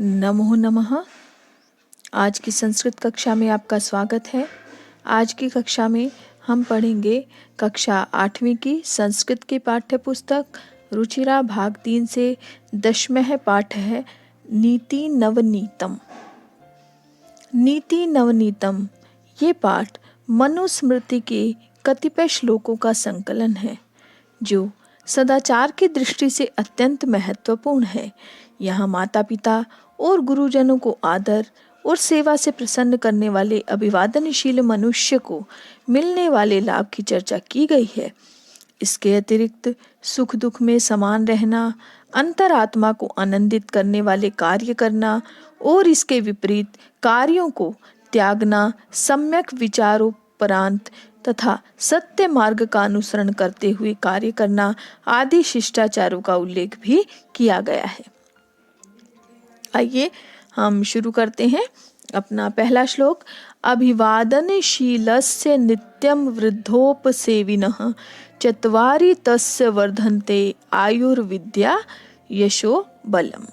नमो नमः। आज की संस्कृत कक्षा में आपका स्वागत है। आज की कक्षा में हम पढ़ेंगे कक्षा 8वीं की संस्कृत की पाठ्य पुस्तक रुचिरा भाग 3 से 10वां पाठ है नीति नवनीतम। नीति नवनीतम ये पाठ मनुस्मृति के कतिपय श्लोकों का संकलन है जो सदाचार की दृष्टि से अत्यंत महत्वपूर्ण है। यहाँ माता पिता और गुरुजनों को आदर और सेवा से प्रसन्न करने वाले अभिवादनशील मनुष्य को मिलने वाले लाभ की चर्चा की गई है। इसके अतिरिक्त सुख दुख में समान रहना, अंतरात्मा को आनंदित करने वाले कार्य करना और इसके विपरीत कार्यों को त्यागना, सम्यक विचारोपरांत तथा सत्य मार्ग का अनुसरण करते हुए कार्य करना आदि शिष्टाचारों का उल्लेख भी किया गया है। आइए हम शुरू करते हैं अपना पहला श्लोक। अभिवादनशीलस्य नित्यं वृद्धोपसेविनः चत्वारि तस्य वर्धन्ते आयुर्विद्या यशो बलम।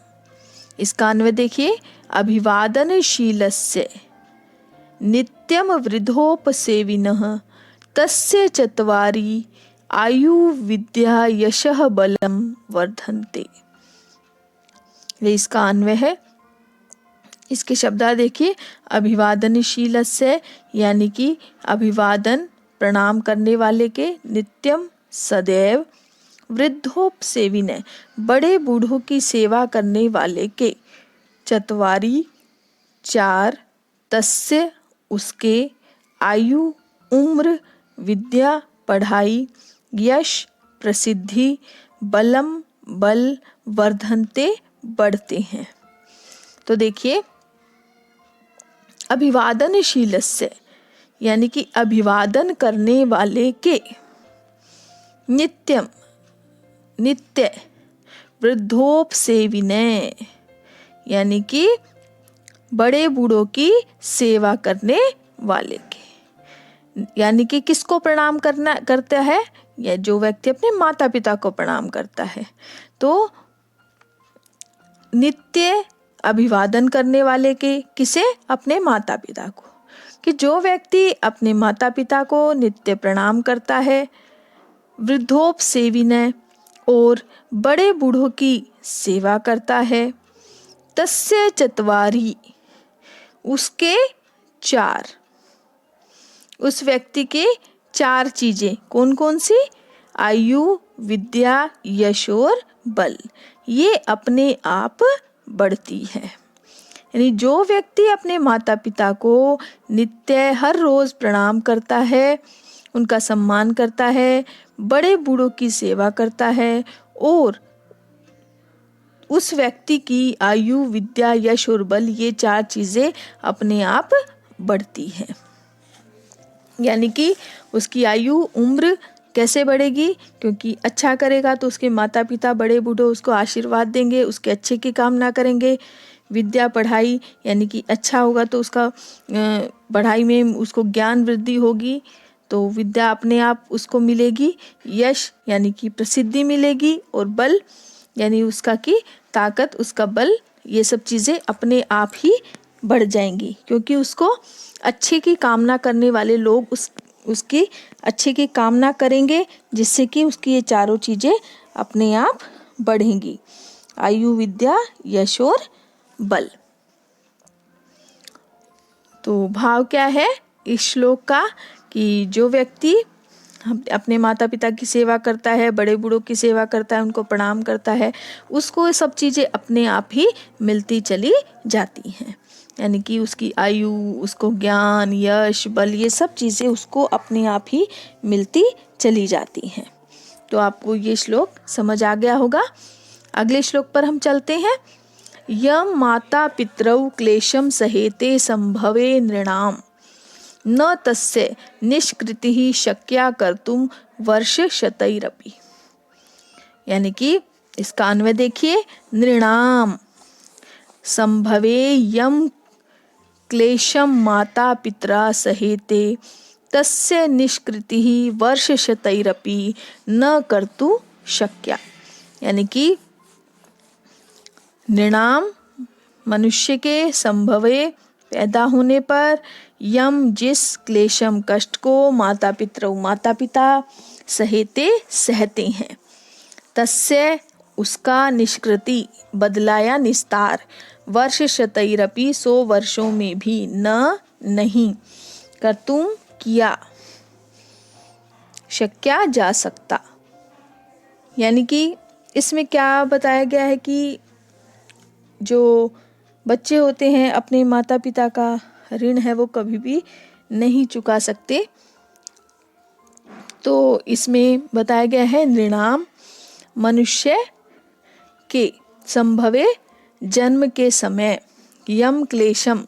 इसका अन्वय देखिए। अभिवादनशीलस्य नित्यं वृद्धोपसेविनः तस्य चत्वारि आयुर्विद्या यशः बलम वर्धन्ते। ये इसका अन्वय है। इसके शब्दार्थ देखिए। अभिवादनशीलस्य यानी कि अभिवादन प्रणाम करने वाले के, नित्यम सदैव, वृद्धोपसेविन बड़े बूढ़ों की सेवा करने वाले के, चत्वारी चार, तस्य उसके, आयु उम्र, विद्या पढ़ाई, यश प्रसिद्धि, बलम बल, वर्धन्ते बढ़ते हैं। तो देखिए अभिवादनशीलस्य यानी कि अभिवादन करने वाले के, नित्यम नित्य, वृद्धोपसेविने यानी कि बड़े बूढ़ों की सेवा करने वाले के, यानी कि किसको प्रणाम करता है? या जो व्यक्ति अपने माता पिता को प्रणाम करता है। तो नित्य अभिवादन करने वाले के, किसे? अपने माता पिता को। कि जो व्यक्ति अपने माता पिता को नित्य प्रणाम करता है, वृद्धोपसेविन और बड़े बूढ़ों की सेवा करता है, तस्य चत्वारि उसके चार, उस व्यक्ति के चार चीजें कौन कौन सी? आयु, विद्या, यश और बल, ये अपने आप बढ़ती है। यानी जो व्यक्ति अपने माता पिता को नित्य हर रोज प्रणाम करता है, उनका सम्मान करता है, बड़े बूढ़ों की सेवा करता है और उस व्यक्ति की आयु, विद्या, यश और बल, ये चार चीजें अपने आप बढ़ती हैं। यानी कि उसकी आयु उम्र कैसे बढ़ेगी? क्योंकि अच्छा करेगा तो उसके माता पिता बड़े बूढ़े उसको आशीर्वाद देंगे, उसके अच्छे की कामना करेंगे। विद्या पढ़ाई यानी कि अच्छा होगा तो उसका पढ़ाई में उसको ज्ञान वृद्धि होगी तो विद्या अपने आप उसको मिलेगी। यश यानी कि प्रसिद्धि मिलेगी और बल यानी उसका की ताकत, उसका बल, ये सब चीज़ें अपने आप ही बढ़ जाएंगी क्योंकि उसको अच्छे की कामना करने वाले लोग उसकी अच्छे की कामना करेंगे जिससे कि उसकी ये चारों चीज़ें अपने आप बढ़ेंगी। आयु, विद्या, यश और बल। तो भाव क्या है इस श्लोक का? कि जो व्यक्ति अपने माता पिता की सेवा करता है, बड़े बूढ़ों की सेवा करता है, उनको प्रणाम करता है, उसको ये सब चीज़ें अपने आप ही मिलती चली जाती हैं। यानी कि उसकी आयु, उसको ज्ञान, यश, बल, ये सब चीज़ें उसको अपने आप ही मिलती चली जाती हैं। तो आपको ये श्लोक समझ आ गया होगा। अगले श्लोक पर हम चलते हैं। यम माता पितरौ क्लेशम सहेते संभवे नृणाम न तस्य निष्कृतिः शक्या कर्तुम वर्ष शतैरपि। यानी कि इसका अन्वय देखिए। नृणाम संभवे यम क्लेशम माता पितरा सहेते तस्य निष्कृतिः वर्ष शतैरपि न कर्तु शक्या। यानी कि नृणाम मनुष्य के संभवे पैदा होने पर यम जिस क्लेशम कष्ट को माता पिता सहते हैं, तस्य उसका निष्कृति बदला या निस्तार वर्ष शतैरपि 100 वर्षों में भी नहीं कर्तुम किया शक्या जा सकता। यानी कि इसमें क्या बताया गया है कि जो बच्चे होते हैं अपने माता पिता का ऋण है वो कभी भी नहीं चुका सकते। तो इसमें बताया गया है नृणाम मनुष्य के संभवे जन्म के समय यम क्लेशम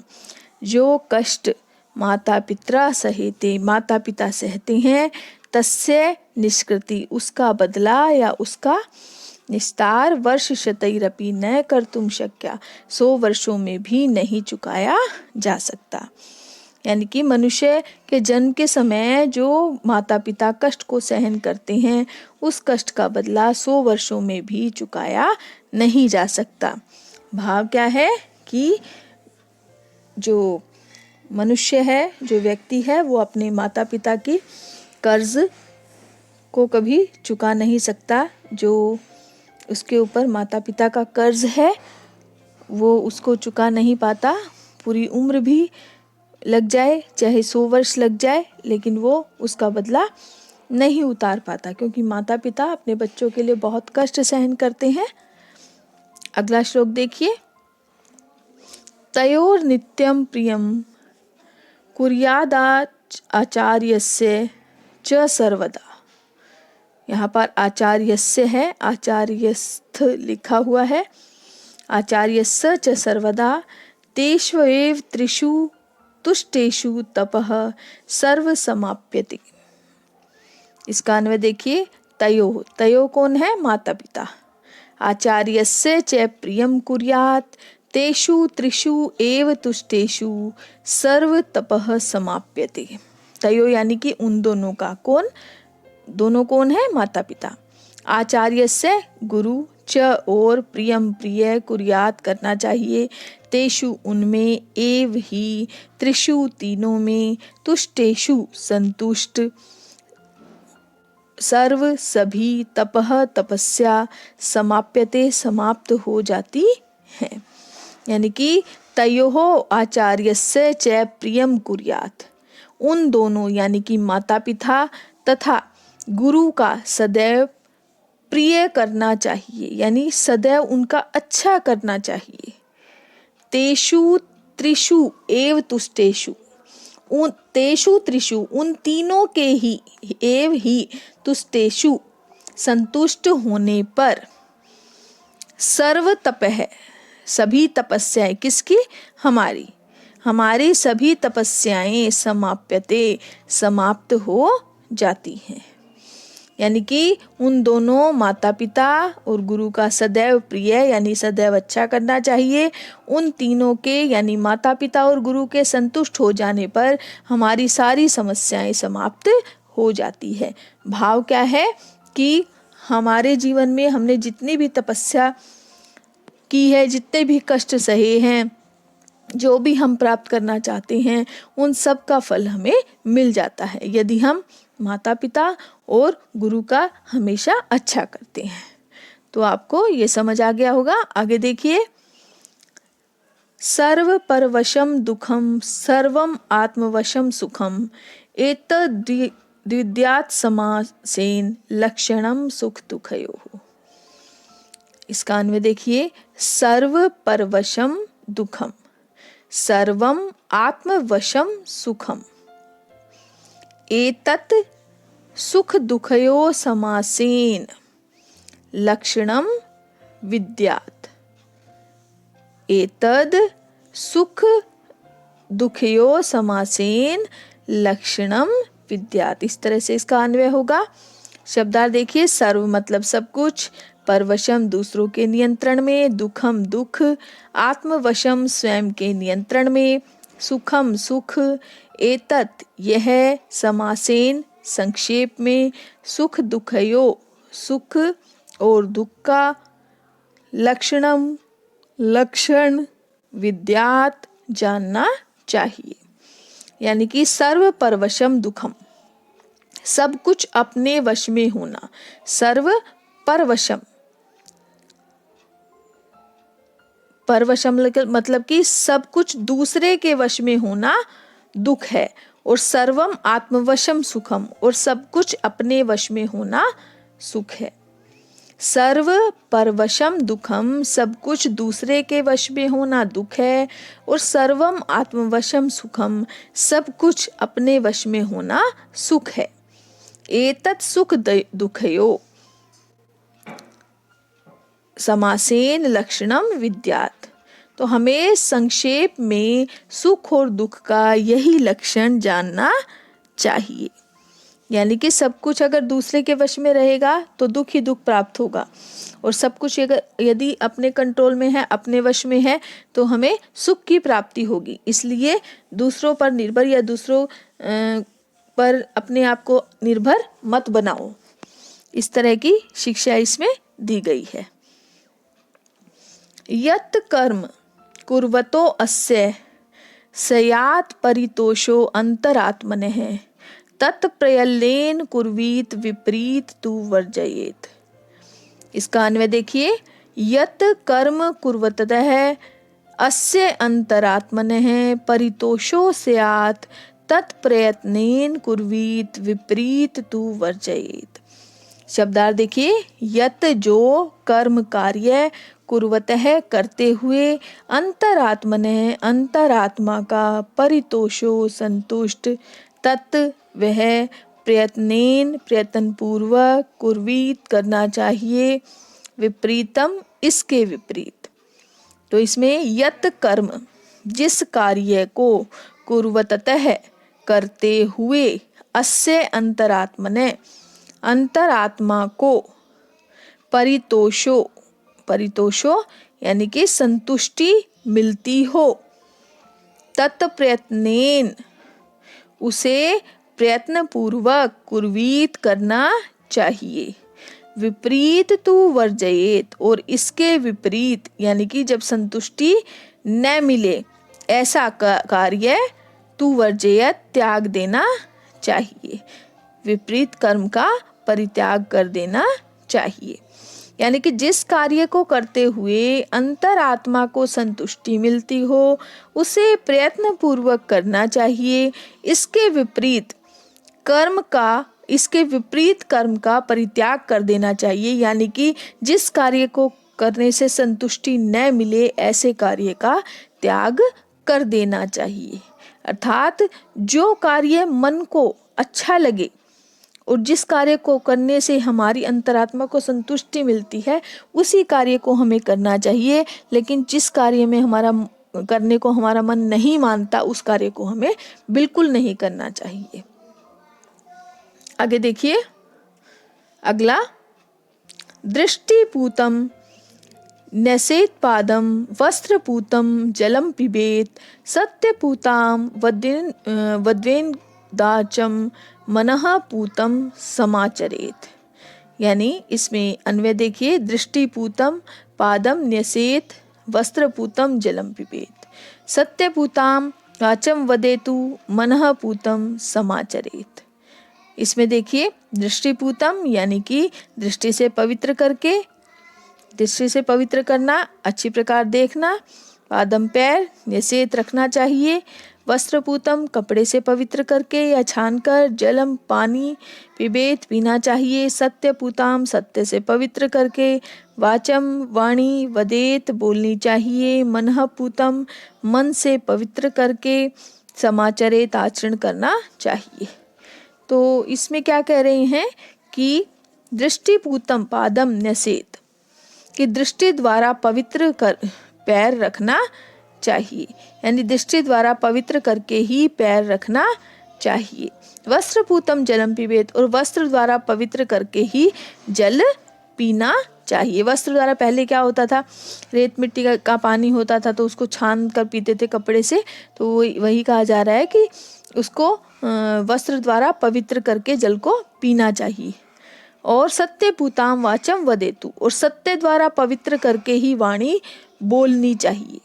जो कष्ट माता पिता सहते हैं, तस्य निष्कृति उसका बदला या उसका निस्तार वर्ष शतैरपि न कर्तुम शक्या 100 वर्षों में भी नहीं चुकाया जा सकता। यानी कि मनुष्य के जन्म के समय जो माता पिता कष्ट को सहन करते हैं, उस कष्ट का बदला 100 वर्षों में भी चुकाया नहीं जा सकता। भाव क्या है कि जो मनुष्य है, जो व्यक्ति है, वो अपने माता पिता की कर्ज को कभी चुका नहीं सकता। जो उसके ऊपर माता पिता का कर्ज है वो उसको चुका नहीं पाता। पूरी उम्र भी लग जाए, चाहे 100 वर्ष लग जाए, लेकिन वो उसका बदला नहीं उतार पाता, क्योंकि माता पिता अपने बच्चों के लिए बहुत कष्ट सहन करते हैं। अगला श्लोक देखिए। तयोर नित्यम प्रियम कुर्यादाच आचार्यस्य च सर्वदा। यहाँ पर आचार्यस्य है, आचार्यस्थ लिखा हुआ है। आचार्यस्य च सर्वदा तेष्वेव त्रिषु तुष्टेषु तपः सर्व समाप्यते। इसका अन्वय देखिए। तयो कौन है? माता पिता। आचार्यस्य च प्रियम कुर्यात् तेषु त्रिषु एव तुष्टेषु सर्व तपः समाप्यते। तयो यानी कि उन दोनों का। दोनों कौन है? माता पिता। आचार्यस्य गुरु, च और प्रियम प्रिय, कुर्यात करना चाहिए, तेषु उनमें, एव ही, त्रिषु तीनों में, तुष्टेषु संतुष्ट, सर्व सभी, तपः तपस्या, समाप्यते समाप्त हो जाती है। यानी कि तयोः आचार्यस्य च प्रियम कुर्यात, उन दोनों यानी कि माता पिता तथा गुरु का सदैव प्रिय करना चाहिए, यानी सदैव उनका अच्छा करना चाहिए। तेषु त्रिषु एव तुष्टेषु, तेषु त्रिषु उन तीनों के ही, एव ही, तुष्टेषु संतुष्ट होने पर, सर्व तपः सभी तपस्याएं, किसकी? हमारी सभी तपस्याएं समाप्यते समाप्त हो जाती हैं। यानी कि उन दोनों माता पिता और गुरु का सदैव प्रिय यानी सदैव अच्छा करना चाहिए। उन तीनों के यानी माता पिता और गुरु के संतुष्ट हो जाने पर हमारी सारी समस्याएं समाप्त हो जाती है। भाव क्या है कि हमारे जीवन में हमने जितनी भी तपस्या की है, जितने भी कष्ट सहे हैं, जो भी हम प्राप्त करना चाहते हैं, उन सब का फल हमें मिल जाता है यदि हम माता पिता और गुरु का हमेशा अच्छा करते हैं। तो आपको ये समझ आ गया होगा। आगे देखिए। सर्व परवशम दुखम सर्वम आत्मवशम सुखम एतद्विद्यात् समासेन लक्षणम सुख दुखयोः। इसका अन्वय देखिए। सर्व परवशम दुखम सर्वम आत्मवशम सुखम एतत् सुख दुखयो समासेन लक्षणम विद्यात्। एतद् सुख दुखयो समासेन लक्षणम विद्यात्। इस तरह से इसका अन्वय होगा। शब्दार्थ देखिए। सर्व मतलब सब कुछ, परवशम दूसरों के नियंत्रण में, दुखम दुख, आत्मवशम स्वयं के नियंत्रण में, सुखम सुख, एतत् यह, समासेन संक्षेप में, सुख दुखयो सुख और दुख का, लक्षणम लक्षण, विद्यात जानना चाहिए। यानी कि सर्व परवशम दुखम, सब कुछ अपने वश में होना। सर्व परवशम, परवशम मतलब कि सब कुछ दूसरे के वश में होना दुख है। और सर्वम आत्मवशम सुखम, और सब कुछ अपने वश में होना सुख है। सर्व परवशम दुखम, सब कुछ दूसरे के वश में होना दुख है। और सर्वम आत्मवशम सुखम, सब कुछ अपने वश में होना सुख है। एतत् सुख दुखयो समासेन लक्षणम विद्यात्। तो हमें संक्षेप में सुख और दुख का यही लक्षण जानना चाहिए। यानी कि सब कुछ अगर दूसरे के वश में रहेगा तो दुख ही दुख प्राप्त होगा, और सब कुछ यदि अपने कंट्रोल में है, अपने वश में है, तो हमें सुख की प्राप्ति होगी। इसलिए दूसरों पर निर्भर या दूसरों पर अपने आप को निर्भर मत बनाओ। इस तरह की शिक्षा इसमें दी गई है। यत् कर्म कुर्वतो अस्य स्यात् परितोषो अंतरात्मनः तत्प्रयल्येन कुर्वीत विपरीत तु वर्जयेत। इसका अन्वय देखिए, यत् कर्म कुर्वतः अस्य अंतरात्मनः परितोषो स्यात् तत्प्रयत्नेन कुर्वीत विपरीत तु वर्जयेत। शब्दार्थ देखिए, यत् जो कर्म कार्य कुर्वतः करते हुए अंतरात्मनः अंतरात्मा का परितोषो संतुष्ट तत् वह प्रयत्नेन प्रयत्न पूर्वक कुर्वीत करना चाहिए विपरीतम इसके विपरीत। तो इसमें यत् कर्म जिस कार्य को कुर्वतः करते हुए अस्य अंतरात्मने अंतरात्मा को परितोषो परितोषो यानी कि संतुष्टि मिलती हो तत्प्रयत्नेन उसे प्रयत्न पूर्वक कुर्वीत करना चाहिए विपरीत तु वर्जयेत और इसके विपरीत यानी कि जब संतुष्टि न मिले ऐसा कार्य तु वर्जयेत त्याग देना चाहिए, विपरीत कर्म का परित्याग कर देना चाहिए। यानी कि जिस कार्य को करते हुए अंतरात्मा को संतुष्टि मिलती हो उसे प्रयत्न पूर्वक करना चाहिए, इसके विपरीत कर्म का परित्याग कर देना चाहिए। यानी कि जिस कार्य को करने से संतुष्टि न मिले ऐसे कार्य का त्याग कर देना चाहिए। अर्थात जो कार्य मन को अच्छा लगे और जिस कार्य को करने से हमारी अंतरात्मा को संतुष्टि मिलती है उसी कार्य को हमें करना चाहिए, लेकिन जिस कार्य में करने को हमारा मन नहीं मानता उस कार्य को हमें बिल्कुल नहीं करना चाहिए। आगे देखिए अगला, दृष्टिपूतम न्यसेत पादम वस्त्रपूतम जलम पिबेत सत्यपूताम वद्वेन दाचम मनः पूतम समाचरेत। यानी इसमें अन्वय देखिए, दृष्टिपूतम पादम न्यसेत वस्त्रपूतम जलम पिबेत सत्यपूताम वाचम वदेतु मनः पूतम समाचरेत। इसमें देखिए दृष्टिपूतम यानी कि दृष्टि से पवित्र करना, अच्छी प्रकार देखना, पादम पैर न्यसेत रखना चाहिए, वस्त्रपूतम कपड़े से पवित्र करके या छानकर, जलम पानी पिबेत पीना चाहिए, सत्यपूताम सत्य से पवित्र करके, वाचम वाणी वदेत बोलनी चाहिए, मनः पूतम मन से पवित्र करके, समाचरेत आचरण करना चाहिए। तो इसमें क्या कह रहे हैं कि दृष्टिपूतम पादम न्यसेत कि दृष्टि द्वारा पवित्र कर पैर रखना चाहिए, यानी दृष्टि द्वारा पवित्र करके ही पैर रखना चाहिए। वस्त्रपूतम जलम पिबेत और वस्त्र द्वारा पवित्र करके ही जल पीना चाहिए। वस्त्र द्वारा पहले क्या होता था, रेत मिट्टी का पानी होता था तो उसको छान कर पीते थे कपड़े से, तो वही कहा जा रहा है कि उसको वस्त्र द्वारा पवित्र करके जल को पीना चाहिए। और सत्यपूताम वाचम वदेतु और सत्य द्वारा पवित्र करके ही वाणी बोलनी चाहिए।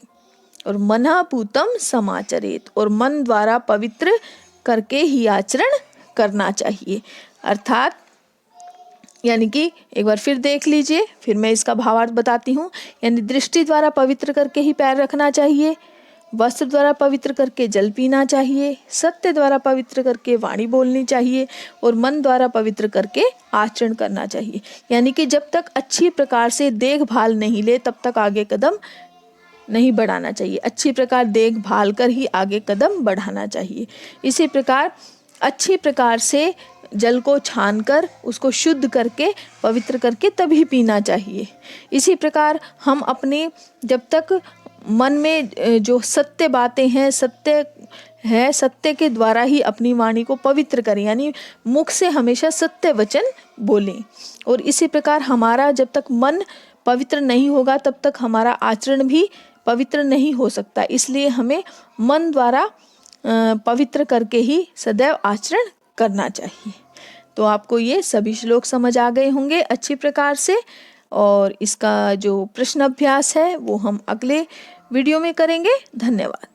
और मनः पूतं समाचरेत, और मन द्वारा पवित्र करके ही आचरण करना चाहिए। अर्थात यानी कि एक बार फिर देख लीजिए, फिर मैं इसका भावार्थ बताती हूँ। यानी दृष्टि द्वारा पवित्र करके ही पैर रखना चाहिए, वस्त्र द्वारा पवित्र करके जल पीना चाहिए, सत्य द्वारा पवित्र करके वाणी बोलनी चाहिए, और मन द्वारा पवित्र करके आचरण करना चाहिए। यानी कि जब तक अच्छी प्रकार से देखभाल नहीं ले तब तक आगे कदम नहीं बढ़ाना चाहिए, अच्छी प्रकार देखभाल कर ही आगे कदम बढ़ाना चाहिए। इसी प्रकार अच्छी प्रकार से जल को छानकर उसको शुद्ध करके पवित्र करके तभी पीना चाहिए। इसी प्रकार हम अपने जब तक मन में जो सत्य बातें हैं, सत्य है, सत्य के द्वारा ही अपनी वाणी को पवित्र करें, यानी मुख से हमेशा सत्य वचन बोलें। और इसी प्रकार हमारा जब तक मन पवित्र नहीं होगा तब तक हमारा आचरण भी पवित्र नहीं हो सकता। इसलिए हमें मन द्वारा पवित्र करके ही सदैव आचरण करना चाहिए। तो आपको ये सभी श्लोक समझ आ गए होंगे अच्छी प्रकार से, और इसका जो प्रश्न अभ्यास है वो हम अगले वीडियो में करेंगे। धन्यवाद।